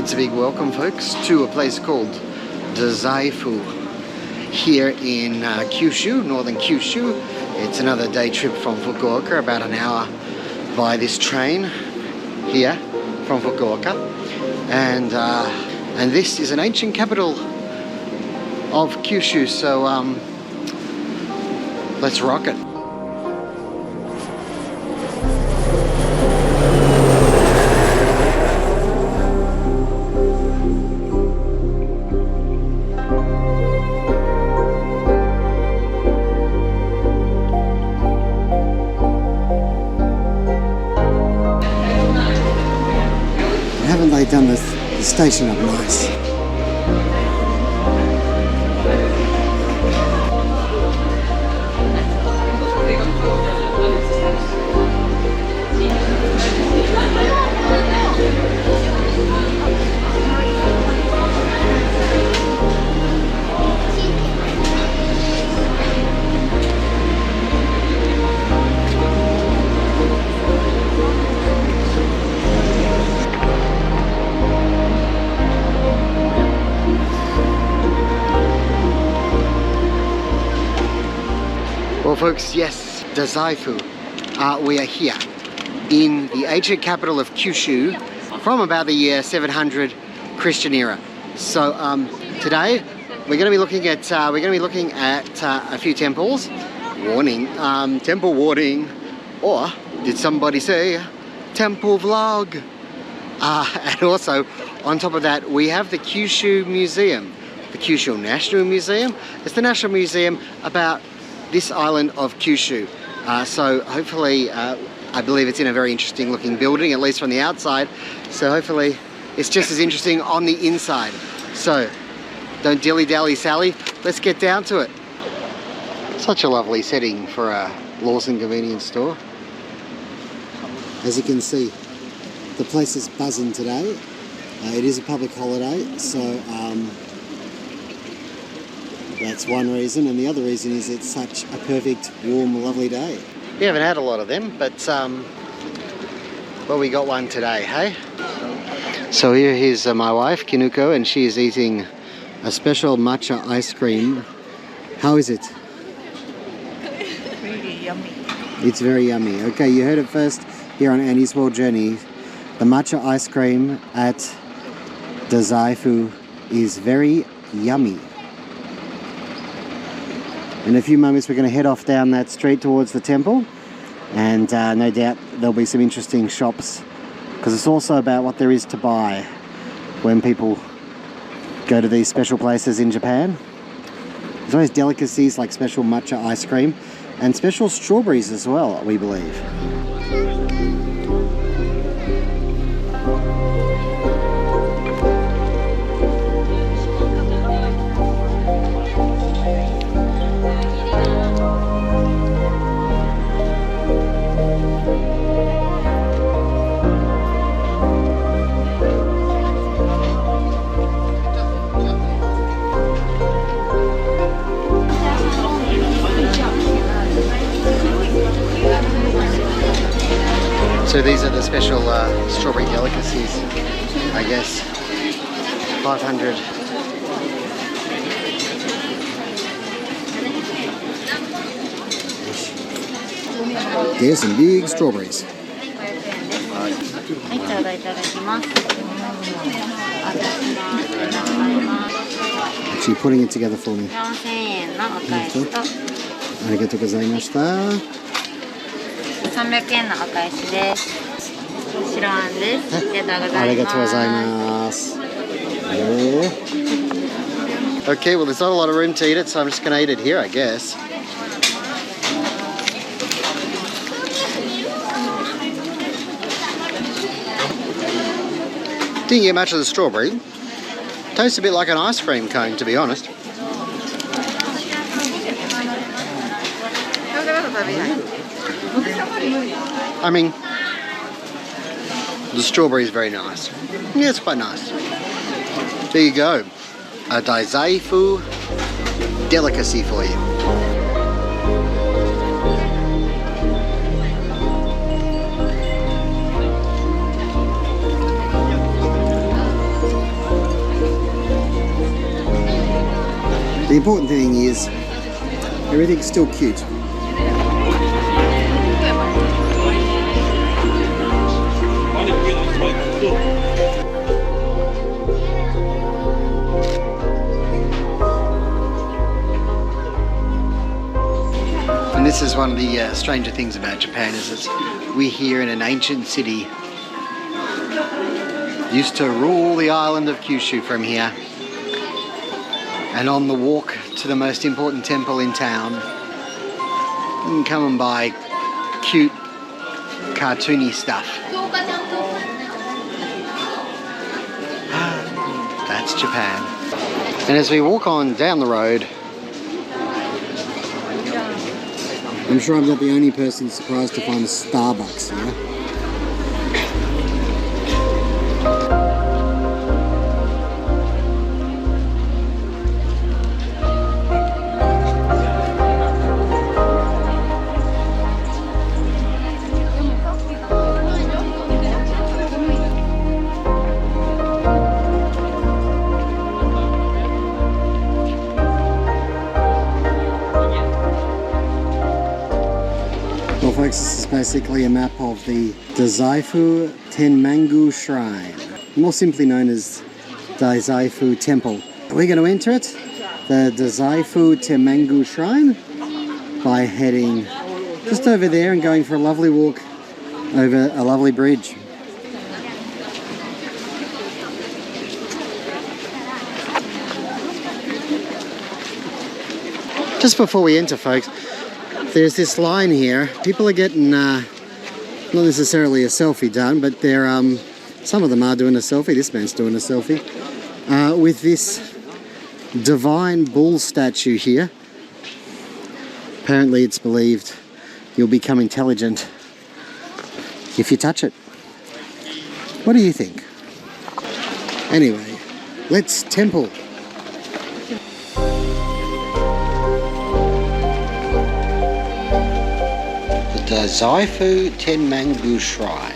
It's a big welcome, folks, to a place called Dazaifu here in Kyushu, northern Kyushu. It's another day trip from Fukuoka, about an hour by this train here from Fukuoka. And this is an ancient capital of Kyushu, so let's rock it. Haven't they done the station up nice? Well, folks, yes, Dazaifu. We are here in the ancient capital of Kyushu from about the year 700 Christian era. So today we're going to be looking at a few temples. Warning, temple warning, or did somebody say temple vlog? And also on top of that, we have the Kyushu Museum, the Kyushu National Museum. It's the national museum about this island of Kyushu. So hopefully, I believe it's in a very interesting looking building, at least from the outside. So hopefully it's just as interesting on the inside. So don't dilly-dally, Sally. Let's get down to it. Such a lovely setting for a Lawson convenience store. As you can see, the place is buzzing today. It is a public holiday, so that's one reason, and the other reason is it's such a perfect, warm, lovely day. We haven't had a lot of them, but well, we got one today, hey? So here's my wife, Kinuko, and she is eating a special matcha ice cream. How is it? Really yummy. It's very yummy. Okay, you heard it first here on Annie's World Journey. The matcha ice cream at Dazaifu is very yummy. In a few moments we're going to head off down that street towards the temple, and no doubt there'll be some interesting shops, because it's also about what there is to buy when people go to these special places in Japan. There's always delicacies like special matcha ice cream and special strawberries as well, we believe. So these are the special strawberry delicacies, I guess. 500. There's some big strawberries. Actually putting it together for me. Arigatou gozaimashita. 300円のお返しです。白あんです。ありがとうございます。Okay, well there's not a lot of room to eat it, so I'm just going to eat it here, I guess. Didn't get much of the strawberry. Tastes a bit like an ice cream cone, to be honest. I mean, the strawberry is very nice. Yeah, it's quite nice. There you go. A Dazaifu delicacy for you. The important thing is everything's still cute. And this is one of the stranger things about Japan, is that we're here in an ancient city. Used to rule the island of Kyushu from here. And on the walk to the most important temple in town, you can come and buy cute, cartoony stuff. That's Japan. And as we walk on down the road, I'm sure I'm not the only person surprised to find a Starbucks here. Folks, this is basically a map of the Dazaifu Tenmangu Shrine, more simply known as Dazaifu Temple. We're going to enter it, the Dazaifu Tenmangu Shrine, by heading just over there and going for a lovely walk over a lovely bridge. Just before we enter, folks, there's this line here. People are getting not necessarily a selfie done, but they're some of them are doing a selfie. This man's doing a selfie with this divine bull statue here. Apparently it's believed you'll become intelligent if you touch it. What do you think? Anyway, let's temple. The Dazaifu Tenmangu Shrine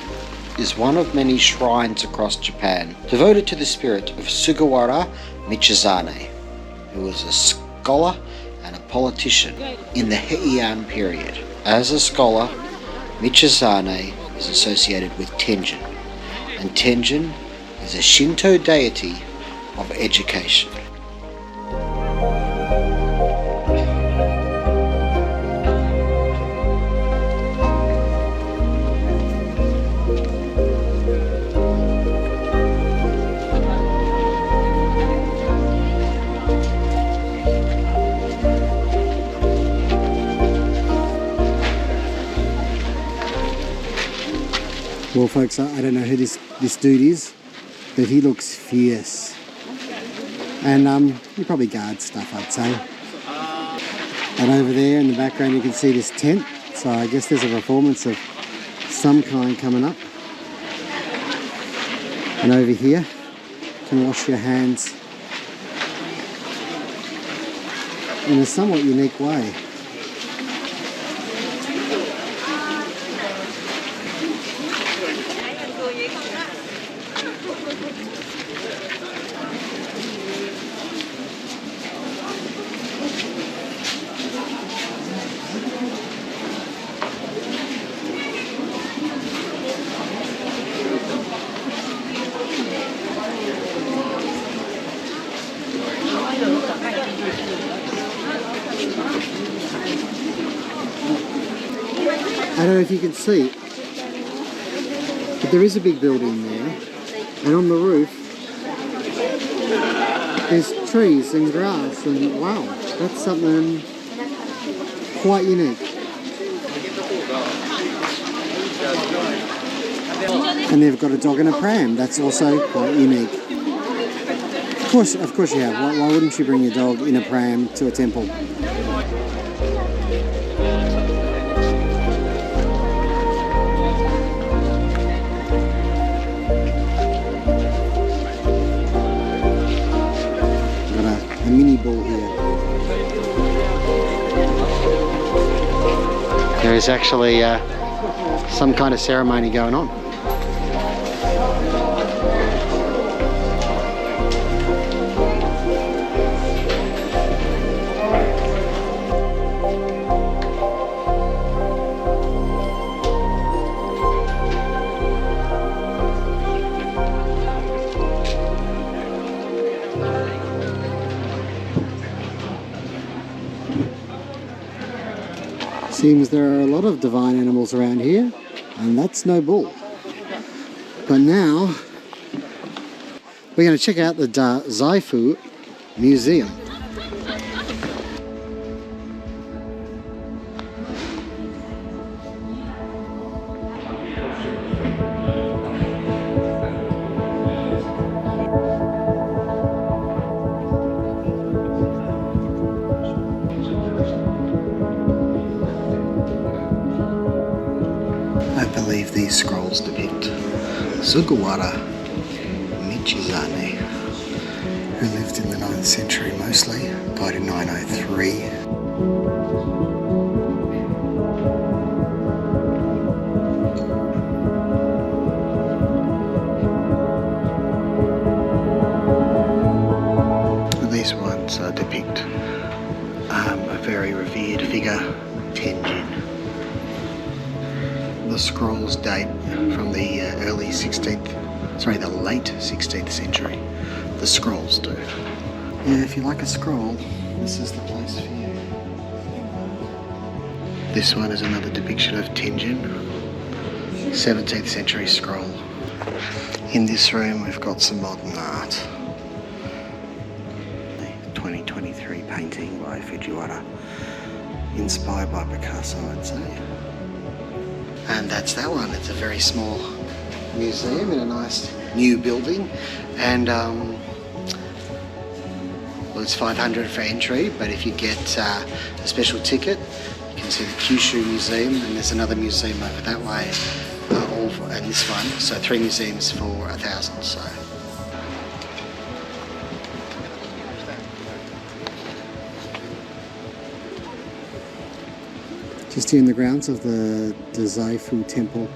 is one of many shrines across Japan devoted to the spirit of Sugawara Michizane, who was a scholar and a politician in the Heian period. As a scholar, Michizane is associated with Tenjin, and Tenjin is a Shinto deity of education. Well, folks, I don't know who this dude is, but he looks fierce. And he probably guards stuff, I'd say. And over there in the background you can see this tent, so I guess there's a performance of some kind coming up. And over here you can wash your hands in a somewhat unique way. I don't know if you can see it, but there is a big building there, and on the roof there's trees and grass, and wow, that's something quite unique. And they've got a dog and a pram, that's also quite unique. Of course you have. Why wouldn't you bring your dog in a pram to a temple? A mini bull here. There is actually some kind of ceremony going on. Seems there are a lot of divine animals around here, and that's no bull. But now, we're going to check out the Dazaifu Museum. I believe these scrolls depict Sugawara Michizane, who lived in the 9th century mostly, died in 903. These ones depict a very revered figure, Tenjin. The scrolls date from the the late 16th century. The scrolls do. Yeah, if you like a scroll, this is the place for you. This one is another depiction of Tenjin, 17th century scroll. In this room we've got some modern art. 2023 painting by Fujiwara, inspired by Picasso, I'd say. And that's that one. It's a very small museum in a nice new building, and well, it's 500 for entry, but if you get a special ticket you can see the Kyushu Museum, and there's another museum over that way, and this one, so 3 museums for 1,000. So just here in the grounds of the Dazaifu Temple.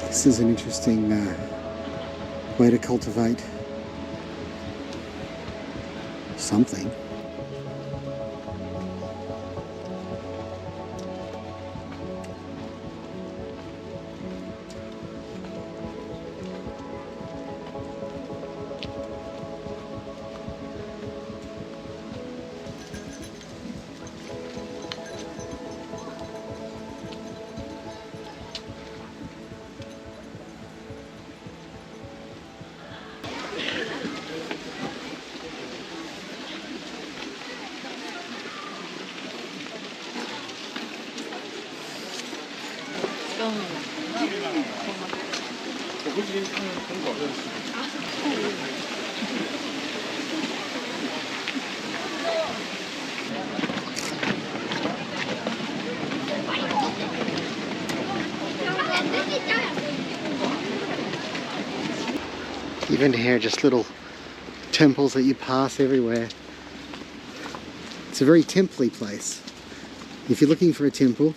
This is an interesting way to cultivate something. Even here, just little temples that you pass everywhere. It's a very temple-y place. If you're looking for a temple,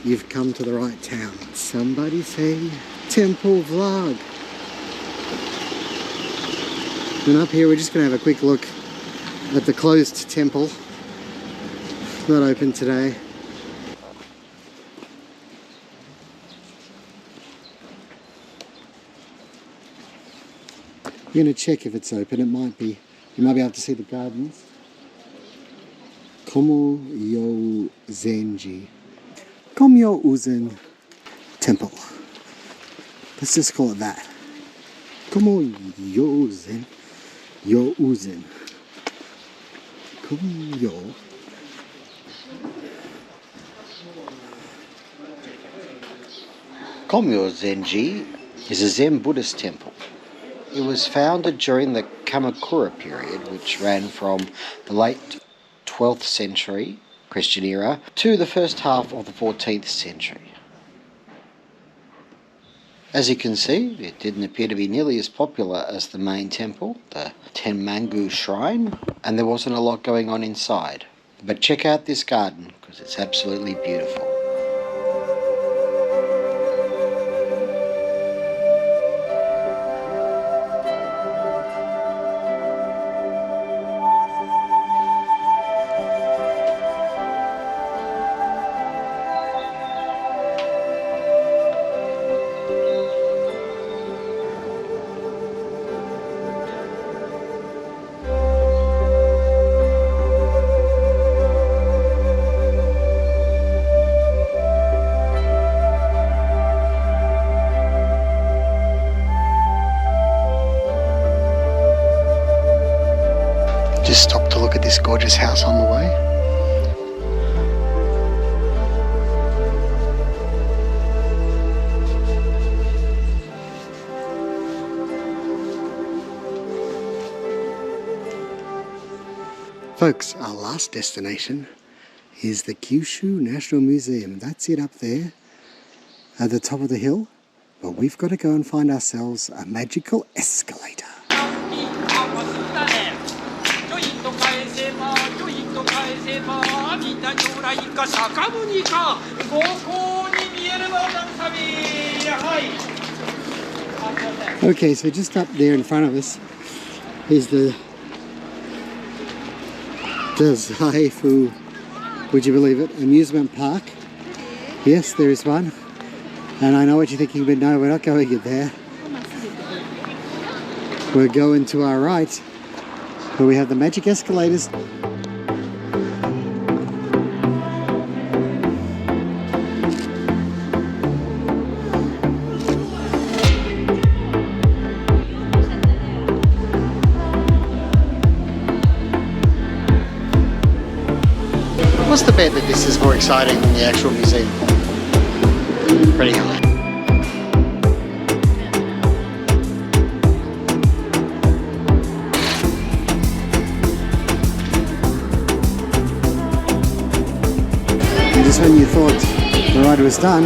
you've come to the right town. Somebody say temple vlog. And up here we're just going to have a quick look at the closed temple. Not open today. I'm going to check if it's open. It might be. You might be able to see the gardens. Komyozen Temple. Let's just call it that. Komyozen. Komyozen is a Zen Buddhist temple. It was founded during the Kamakura period, which ran from the late 12th century Christian era to the first half of the 14th century. As you can see, it didn't appear to be nearly as popular as the main temple, the Tenmangu shrine, and there wasn't a lot going on inside. But check out this garden, because it's absolutely beautiful. just stopped to look at this gorgeous house on the way. Folks, our last destination is the Kyushu National Museum. That's it up there at the top of the hill. But we've got to go and find ourselves a magical escalator. Okay, so just up there in front of us is the Dazaifu, would you believe it, amusement park. Yes, there is one. And I know what you're thinking, but no, we're not going in there. We're going to our right, where we have the magic escalators. What's the bet that this is more exciting than the actual museum? Pretty high. And just when you thought the ride was done,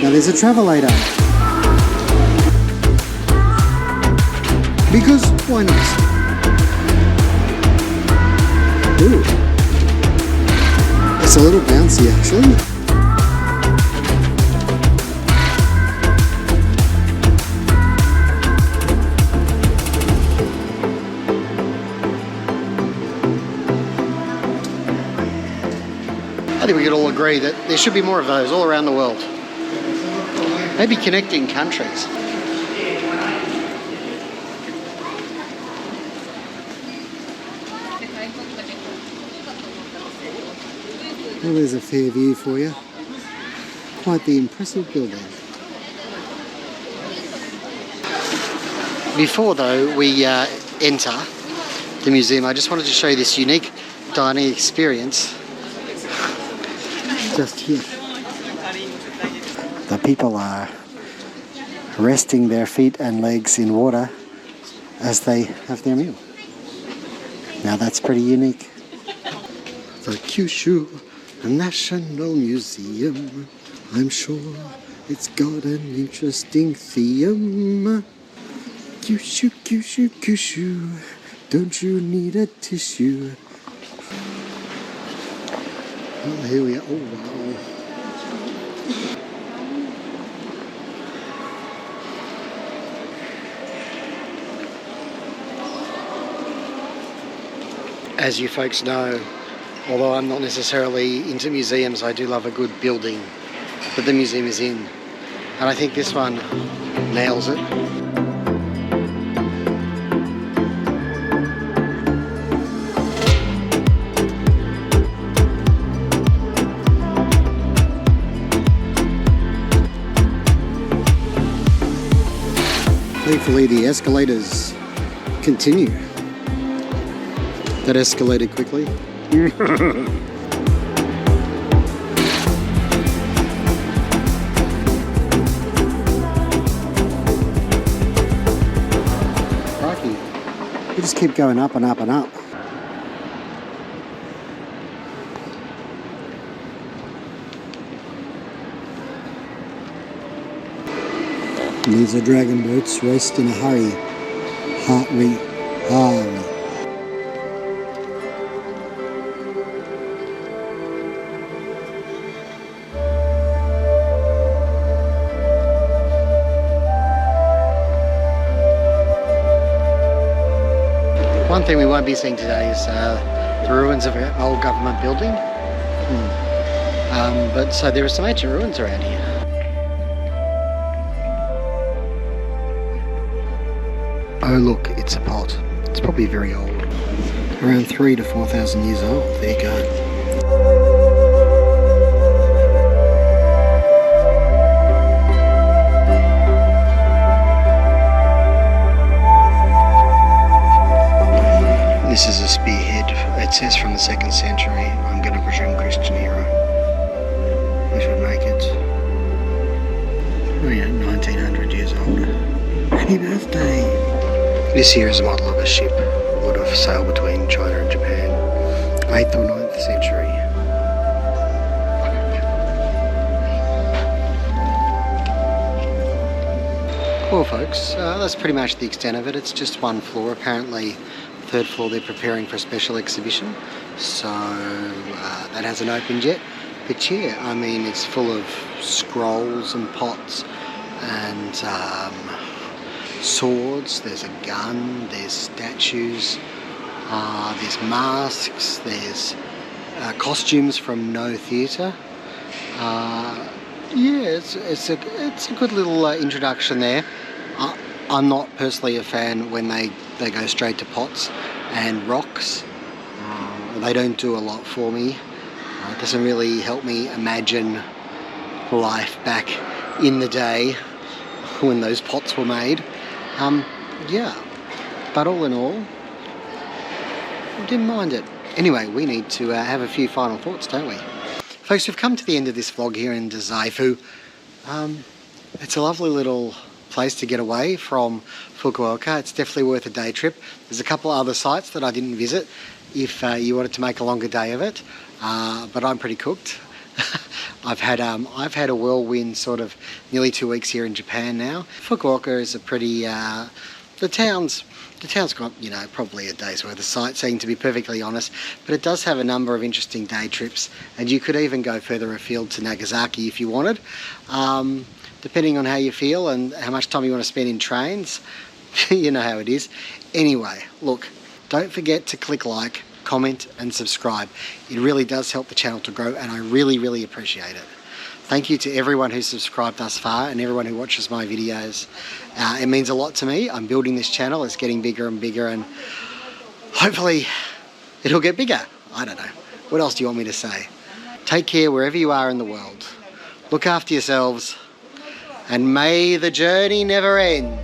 now there's a travelator. Because why not? Ooh. It's a little bouncy actually. I think we could all agree that there should be more of those all around the world. Maybe connecting countries. Well, there's a fair view for you. Quite the impressive building. Before though we enter the museum, I just wanted to show you this unique dining experience just here. The people are resting their feet and legs in water as they have their meal. Now that's pretty unique. The Kyushu National Museum, I'm sure it's got an interesting theme. Kyushu, Kyushu, Kyushu, don't you need a tissue? Oh, here we are. Oh, wow. As you folks know, although I'm not necessarily into museums, I do love a good building that the museum is in. And I think this one nails it. Thankfully the escalators continue. That escalated quickly. Crikey. We just keep going up and up and up. And these are dragon boats raced in a hurry. Hurry. One thing we won't be seeing today is the ruins of an old government building. But so there are some ancient ruins around here. Oh look, it's a pot. It's probably very old. Around 3,000 to 4,000 years old. There you go. This is a spearhead. 2nd century. I'm going to presume Christian era. Which would make it, oh yeah, 1900 years old. Happy birthday! This here is a model of a ship that would have sailed between China and Japan, 8th or 9th century. Well folks, that's pretty much the extent of it. It's just one floor. Apparently, 3rd floor they're preparing for a special exhibition, so that hasn't opened yet. But yeah, I mean, it's full of scrolls and pots and swords. There's a gun, there's statues, there's masks, there's costumes from No Theatre. Yeah, it's a good little introduction there. I'm not personally a fan when they go straight to pots and rocks. They don't do a lot for me. It doesn't really help me imagine life back in the day when those pots were made. Yeah, but all in all, I didn't mind it. Anyway, we need to have a few final thoughts, don't we? Folks, we've come to the end of this vlog here in Dazaifu. It's a lovely little place to get away from Fukuoka. It's definitely worth a day trip. There's a couple of other sites that I didn't visit if you wanted to make a longer day of it, but I'm pretty cooked. I've had a whirlwind sort of nearly 2 weeks here in Japan now. Fukuoka is a pretty the town's got, you know, probably a day's worth of sightseeing, to be perfectly honest, but it does have a number of interesting day trips, and you could even go further afield to Nagasaki if you wanted, depending on how you feel and how much time you want to spend in trains. You know how it is. Anyway, look, don't forget to click like, comment and subscribe. It really does help the channel to grow, and I really, really appreciate it. Thank you to everyone who's subscribed thus far and everyone who watches my videos. It means a lot to me. I'm building this channel. It's getting bigger and bigger, and hopefully it'll get bigger. I don't know. What else do you want me to say? Take care wherever you are in the world. Look after yourselves, and may the journey never end.